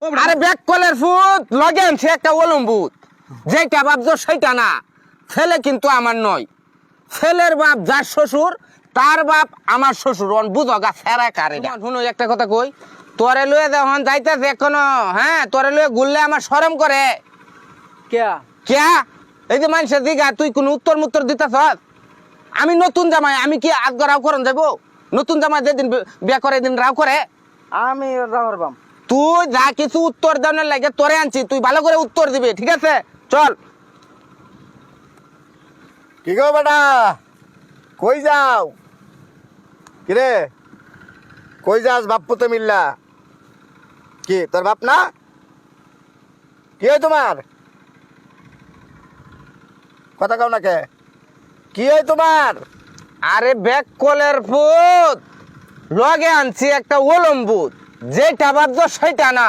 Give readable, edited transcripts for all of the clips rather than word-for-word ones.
আরে ব্যাক কলের ফুট লগে আনছে একটা অলম্বুত যেটা ভাবছো সেটা না। ছেলে কিন্তু আমার নয়, ছেলের বাপ যার শ্বশুর তার বাপ আমার শ্বশুর। অন বুঝো গা সেরা কারে। শুনো একটা কথা কই, তোরে লয়ে যখন যাইতেছে এখনো, হ্যাঁ তোরে লয়ে ঘুরলে আমার শরম করে। ক্যা এই যে মানুষের দিঘা তুই কোন উত্তর মুত্তর দিতেছ? আমি নতুন জামাই, আমি কি আজকে রাও করন যাবো? নতুন জামাই যেদিন বিয়া করে দিন রাও করে। আমি রাম তুই যা কিছু উত্তর দেওয়ার লাগে তোরে আনছি, তুই ভালো করে উত্তর দিবি, ঠিক আছে? চল। কি গো বেটা, কই যাও? কিরে কই যাস? বাপ পুতে মিল্লা কি তোর বাপ না? কি হয় তোমার? কথা কও না কে? কি হয় তোমার? আরে ব্যাক কলের ফুট লগে আনছি একটা অলম্বুত যেটা ভাবছো সেটা না।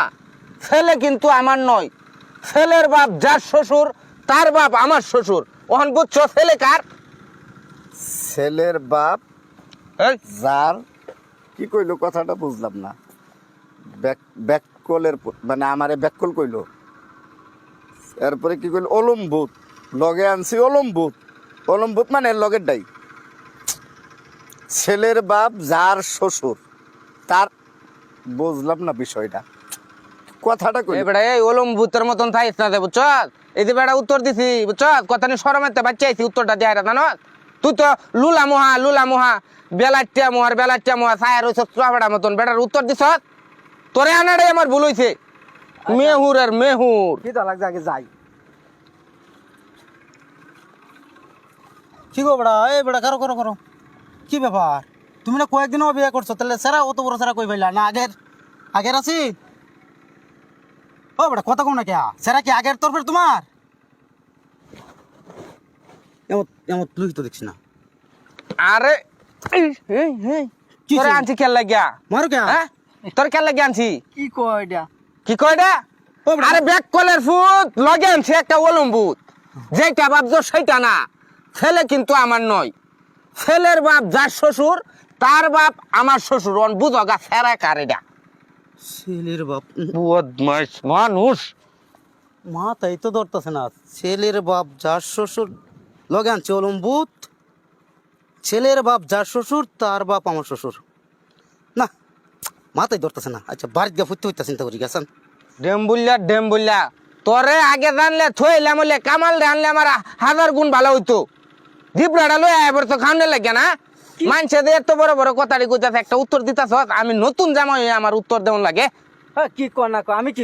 ছেলে কিন্তু আমার নয়, ছেলের বাপ যার শ্বশুর তার বাপ আমার শ্বশুর। ওহন বুঝছো ছেলে কার? ছেলের বাপ এই, যার, কি কইলো কথাটা বুঝলাম না। ব্যাককলের মানে আমারে ব্যাককল কইলো, এরপরে কি কইলো? অলম্বুত লগে আনছি অলম্বুত। অলম্বুত মানে লগের ডাই। ছেলের বাপ যার শ্বশুর তার, বুঝলাম না বিষয়টা, কথাটা কই। এই বেটা এই অলম্বুতের মতন থাইস না দে, বুঝছো? এই যে বেটা উত্তর দিছি, বুঝছো? কথা নি শরমেতে বাচ্চা আইছি, উত্তরটা দেয় না জানো? তুই তো লুলা মুহা বেলাটিয়া মুহা ছায়া রইছ বেড়ার মতন, বেটার উত্তর দিছ। তোরে আনাড়ে আমার ভুল হইছে। মেহুর আর মেহুর। কি তা লাগছে, আগে যাই। কি গো বেড়া, এই বেড়া কারো করো করো, কি ব্যাপার? তুমি না কয়েকদিনও বিয়ে করছো, তাহলে সেরা অত বড় সেরা কই পাইলা না? আগের আছি। ও বেটা কথা কম না কে, সেরা কি আগের তরফের তোমার? এমন এমন তুই তো দেখছি না। আরে কি তোরে হইছে? আনছি খেল লাগিয়া। মারো কে? হ্যাঁ তোর খেল লাগিয়া আনছি। কি কয় এটা? কি কয় এটা? ও বেটা, আরে ব্যাক কলের ফুট লগে আনছি একটা অলম্বুত যেটা ভাবছো সেটা না। ছেলে কিন্তু আমার নয়, ছেলের বাপ যার শ্বশুর তার বাপ আমার শ্বশুর। অন বুঝো গা সেরা কারেডা। ছেলের বাপ বদমাইশ মানুষ। মা তাই তো ধরতেছে না। ছেলের বাপ যার শ্বশুর লগে আনছে অলম্বুত, ছেলের বাপ যার শ্বশুর তার বাপ আমার শ্বশুর। না, মাথায় ধরতেছে না। আচ্ছা বাড়িতে গিয়ে ফুটতে হইতে চিন্তা করি গেছেন। ডেম বললা তোরে আগে জানলে থইলাম হলে কামাল রে আনলে আমার 1000 গুণ ভালো হইতো। জিবরাটা লই আইবার তো খামনে লাগে না। মানছে যে এত বড় বড় কথাটি কইতাছে, একটা উত্তর দিতাছ। আমি নতুন জামাই হয়ে আমার উত্তর দেওয়ান লাগে। কি কর না, আমি কি